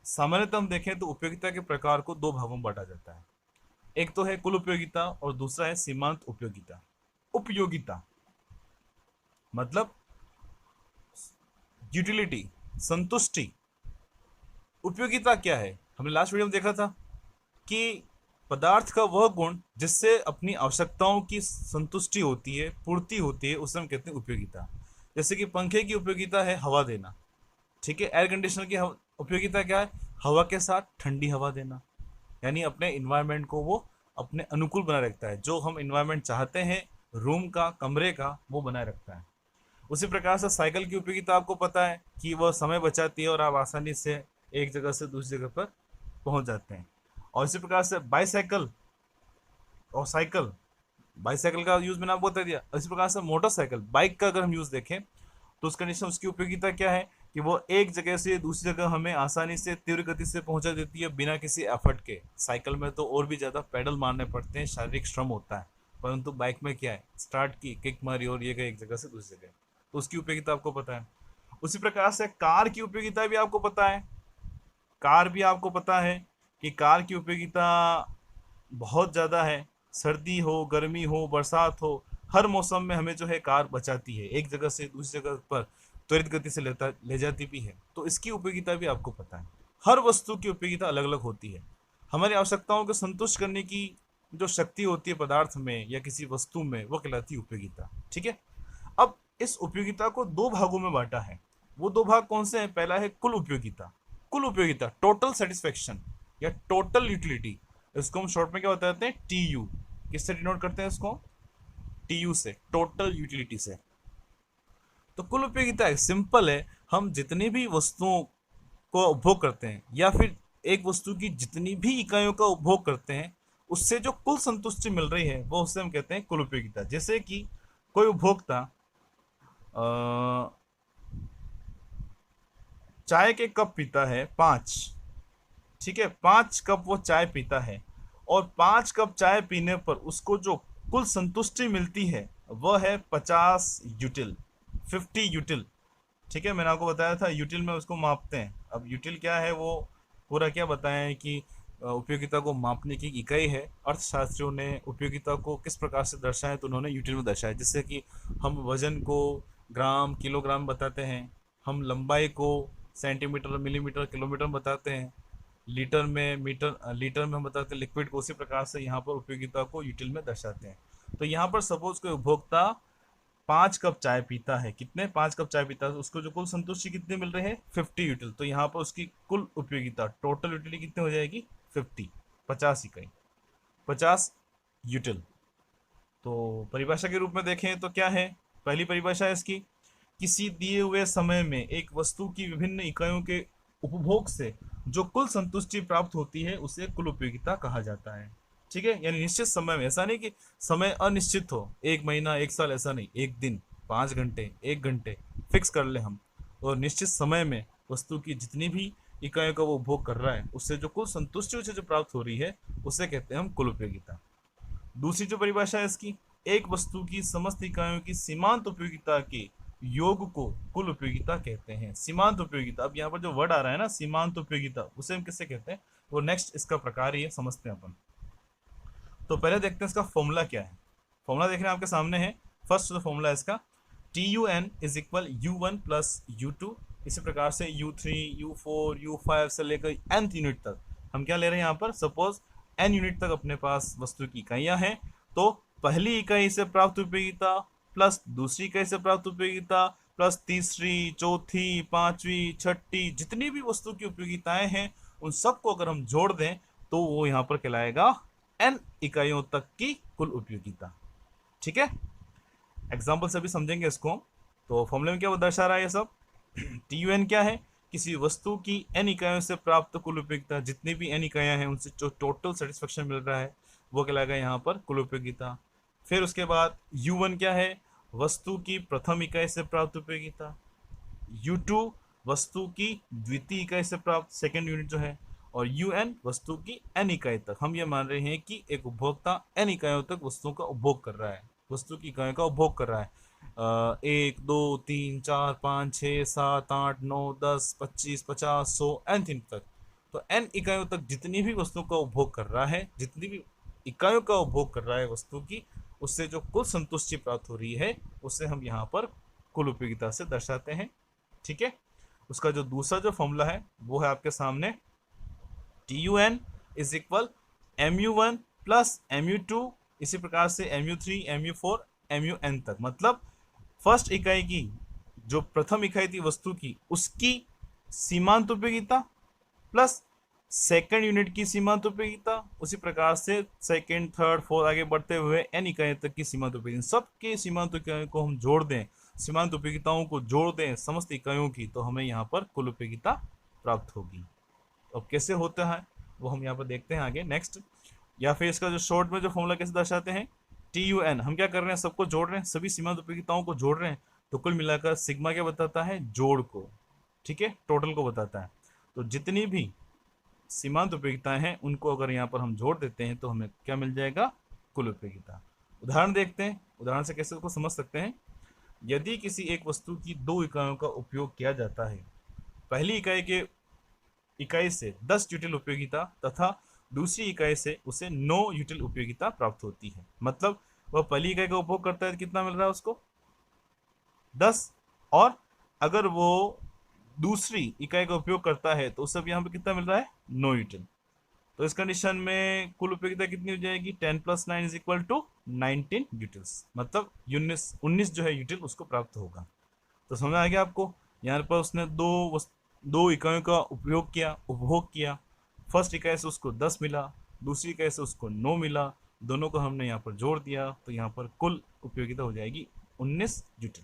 सामान्यतः हम देखें तो उपयोगिता के प्रकार को दो भागों में बांटा जाता है। एक तो है कुल उपयोगिता और दूसरा है सीमांत उपयोगिता। उपयोगिता मतलब यूटिलिटी, संतुष्टि। उपयोगिता क्या है? हमने लास्ट वीडियो में देखा था कि पदार्थ का वह गुण जिससे अपनी आवश्यकताओं की संतुष्टि होती है, पूर्ति होती है, उसे हम कहते हैं उपयोगिता। जैसे कि पंखे की उपयोगिता है हवा देना, ठीक है। एयर कंडीशनर की उपयोगिता क्या है? हवा के साथ ठंडी हवा देना, यानी अपने इन्वायरमेंट को वो अपने अनुकूल बनाए रखता है। जो हम इन्वायरमेंट चाहते हैं रूम का, कमरे का, वो बनाए रखता है। उसी प्रकार से साइकिल की उपयोगिता आपको पता है कि वह समय बचाती है और आप आसानी से एक जगह से दूसरी जगह पर पहुंच जाते हैं। और इसी प्रकार से बाईसाइकिल और साइकिल, बाईसाइकिल का यूज मैंने आपको बता दिया। इसी प्रकार से मोटरसाइकिल, बाइक का अगर हम यूज देखें तो उस कंडीशन उसकी उपयोगिता क्या है कि वो एक जगह से दूसरी जगह हमें आसानी से तीव्र गति से पहुंचा देती है बिना किसी एफर्ट के। साइकिल में तो और भी ज़्यादा पैडल मारने पड़ते हैं, शारीरिक श्रम होता है, परंतु बाइक में क्या है, स्टार्ट की, किक मारी और ये गए एक जगह से दूसरी जगह, तो उसकी उपयोगिता आपको पता है। उसी प्रकार से कार की उपयोगिता भी आपको पता है। कार भी आपको पता है कि कार की उपयोगिता बहुत ज़्यादा है। सर्दी हो, गर्मी हो, बरसात हो, हर मौसम में हमें जो है कार बचाती है, एक जगह से दूसरी जगह पर त्वरित गति से ले जाती भी है, तो इसकी उपयोगिता भी आपको पता है। हर वस्तु की उपयोगिता अलग अलग होती है। हमारी आवश्यकताओं को संतुष्ट करने की जो शक्ति होती है पदार्थ में या किसी वस्तु में, वो कहलाती है उपयोगिता, ठीक है। अब इस उपयोगिता को दो भागों में बांटा है। वो दो भाग कौन से हैं? पहला है कुल उपयोगिता। कुल उपयोगिता, टोटल सेटिस्फेक्शन या टोटल यूटिलिटी, इसको हम शॉर्ट में क्या बताते हैं? टीयू। किससे डिनोट करते हैं इसको? टीयू से, टोटल यूटिलिटी से। तो कुल उपयोगिता है, सिंपल है। हम जितनी भी वस्तुओं को उपभोग करते हैं या फिर एक वस्तु की जितनी भी इकाइयों का उपभोग करते हैं, उससे जो कुल संतुष्टि मिल रही है वो उससे हम कहते हैं कुल उपयोगिता। जैसे कि कोई उपभोक्ता चाय के कप पीता है 5, ठीक है, 5 कप वो चाय पीता है, और 5 कप चाय पीने पर उसको जो कुल संतुष्टि मिलती है वह है 50 यूटिल, 50 यूटिल, ठीक है। मैंने आपको बताया था यूटिल में उसको मापते हैं। अब यूटिल क्या है, वो पूरा क्या बताएं कि उपयोगिता को मापने की इकाई है। अर्थशास्त्रियों ने उपयोगिता को किस प्रकार से दर्शाया, तो उन्होंने यूटिल में दर्शाया। जिससे कि हम वजन को ग्राम, किलोग्राम बताते हैं, हम लंबाई को सेंटीमीटर, मिलीमीटर, किलोमीटर में बताते हैं, लीटर में, मीटर, लीटर में हम बताते हैं लिक्विड को। उसी प्रकार से यहाँ पर उपयोगिता को यूटिल में दर्शाते हैं। तो यहाँ पर सपोज कोई उपभोक्ता 5 कप चाय पीता है, कितने? 5 कप चाय पीता है, तो उसको जो कुल संतुष्टि कितनी मिल रही है? 50 यूटिल। तो यहाँ पर उसकी कुल उपयोगिता, टोटल यूटिलिटी कितनी हो जाएगी? 50, 50 इकाई, 50 यूटिल। तो परिभाषा के रूप में देखें तो क्या है? पहली परिभाषा है इसकी, किसी दिए हुए समय में एक वस्तु की विभिन्न इकाइयों के उपभोग से जो कुल संतुष्टि प्राप्त होती है उसे कुल उपयोगिता कहा जाता है, ठीक है। यानी निश्चित समय में, ऐसा नहीं कि समय अनिश्चित हो, एक महीना, एक साल, ऐसा नहीं, एक दिन, 5 घंटे, 1 घंटे फिक्स कर ले हम, और निश्चित समय में वस्तु की जितनी भी इकाइयों का वो उपभोग कर रहा है उससे जो कुल संतुष्टि उसे जो प्राप्त हो रही है उसे कहते हैं हम कुल उपयोगिता। दूसरी जो परिभाषा है इसकी, एक वस्तु की समस्त इकाइयों की सीमांत उपयोगिता के योग को कुल उपयोगिता कहते हैं। सीमांत उपयोगिता, अब यहाँ पर जो वर्ड आ रहा है ना सीमांत उपयोगिता, उसे हम किससे कहते हैं? वो नेक्स्ट इसका प्रकार ही है, समझते हैं अपन। तो पहले देखते हैं इसका फॉर्मूला क्या है। फॉर्मूला देखने आपके सामने है। फर्स्ट जो फॉर्मूला है इसका, T U N is equal U1 plus U2। इसी प्रकार से U3, U4, U5 से लेकर nth यूनिट तक हम क्या ले रहे हैं यहाँ पर? सपोज n यूनिट तक अपने पास वस्तु की इकाइयाँ हैं, तो पहली इकाई से प्राप्त उपयोगिता प्लस दूसरी इकाई से प्राप्त उपयोगिता प्लस तीसरी, चौथी, पांचवी, छठी, जितनी भी वस्तु की उपयोगिताएं हैं उन सबको अगर हम जोड़ दें तो वो यहाँ पर कहलाएगा n इकाइयों तक की कुल उपयोगिता, ठीक है। एग्जाम्पल से भी समझेंगे इसको। तो फॉर्मूले में क्या वो दर्शा रहा है ये सब? टी यू एन क्या है? किसी वस्तु की n इकाइयों से प्राप्त कुल उपयोगिता, जितनी भी n इकाइयां हैं उनसे जो टोटल सेटिस्फेक्शन मिल रहा है वो कहलाएगा यहाँ पर कुल उपयोगिता। फिर उसके बाद U1 क्या है? वस्तु की प्रथम इकाई से प्राप्त उपयोगिता। U2 वस्तु की द्वितीय इकाई से प्राप्त, सेकेंड यूनिट जो है। और UN वस्तु की n इकाई तक। हम ये मान रहे हैं कि एक उपभोक्ता n इकाइयों तक वस्तुओं का उपभोग कर रहा है, वस्तु की इकाइयों का उपभोग कर रहा है। 1, 2, 3, 4, 5, 6, 7, 8, 9, 10, 25, 50, 100 nth तक। तो n इकाइयों तक जितनी भी वस्तु का उपभोग कर रहा है, जितनी भी इकाइयों का उपभोग कर रहा है वस्तु की, उससे जो कुल संतुष्टि प्राप्त हो रही है उससे हम यहाँ पर कुल उपयोगिता से दर्शाते हैं। ठीक है, उसका जो दूसरा जो फॉर्मूला है वो है आपके सामने, TUN is equal MU1 plus MU2, इसी प्रकार से MU3, MU4, MUN तक। मतलब फर्स्ट इकाई की, जो प्रथम इकाई थी वस्तु की, उसकी सीमांत उपयोगिता प्लस सेकंड यूनिट की सीमांत उपयोगिता, उसी प्रकार से सेकंड, थर्ड, फोर्थ आगे बढ़ते हुए n इकाई तक की सीमांत उपयोगिता, सबके सीमांत इकाइयों को हम जोड़ दें, सीमांत उपयोगिताओं को जोड़ दें समस्त इकाइयों की, तो हमें यहाँ पर कुल उपयोगिता प्राप्त होगी। अब कैसे होता है वो हम यहाँ पर देखते हैं आगे नेक्स्ट। या फिर इसका जो शॉर्ट में जो फॉर्मूला कैसे दर्शाते हैं, TUN, हम क्या कर रहे हैं, सबको जोड़ रहे हैं, सभी सीमांत उपयोगिताओं को जोड़ रहे हैं, तो कुल मिलाकर सिग्मा क्या बताता है, जोड़ को, ठीक है, टोटल को बताता है। तो जितनी भी सीमांत उपयोगिताएं हैं उनको अगर यहाँ पर हम जोड़ देते हैं तो हमें क्या मिल जाएगा, कुल उपयोगिता। उदाहरण देखते हैं, उदाहरण से कैसे उसको समझ सकते हैं। यदि किसी एक वस्तु की 2 इकाइयों का उपयोग किया जाता है, पहली इकाई से 10 यूटिल उपयोगिता तथा दूसरी इकाई से उसे 9 यूटिल उपयोगिता प्राप्त होती है। मतलब वह पहली इकाई का उपभोग करता है तो कितना मिल रहा है उसको, 10, और अगर वो दूसरी इकाई का उपयोग करता है तो उसे यहाँ पे कितना मिल रहा है, 9 यूटिल। तो इस कंडीशन में कुल उपयोगिता कितनी हो जाएगी, 10 + 9 इज इक्वल टू 19 यूटिल्स, मतलब 19 जो है यूटिल उसको प्राप्त होगा। तो समझ आ गया आपको, यहाँ पर उसने दो इकाइयों का उपभोग किया। फर्स्ट इकाई से उसको 10 मिला, दूसरी इकाई से उसको 9 मिला, दोनों को हमने यहाँ पर जोड़ दिया, तो यहाँ पर कुल उपयोगिता हो जाएगी 19 यूटिल।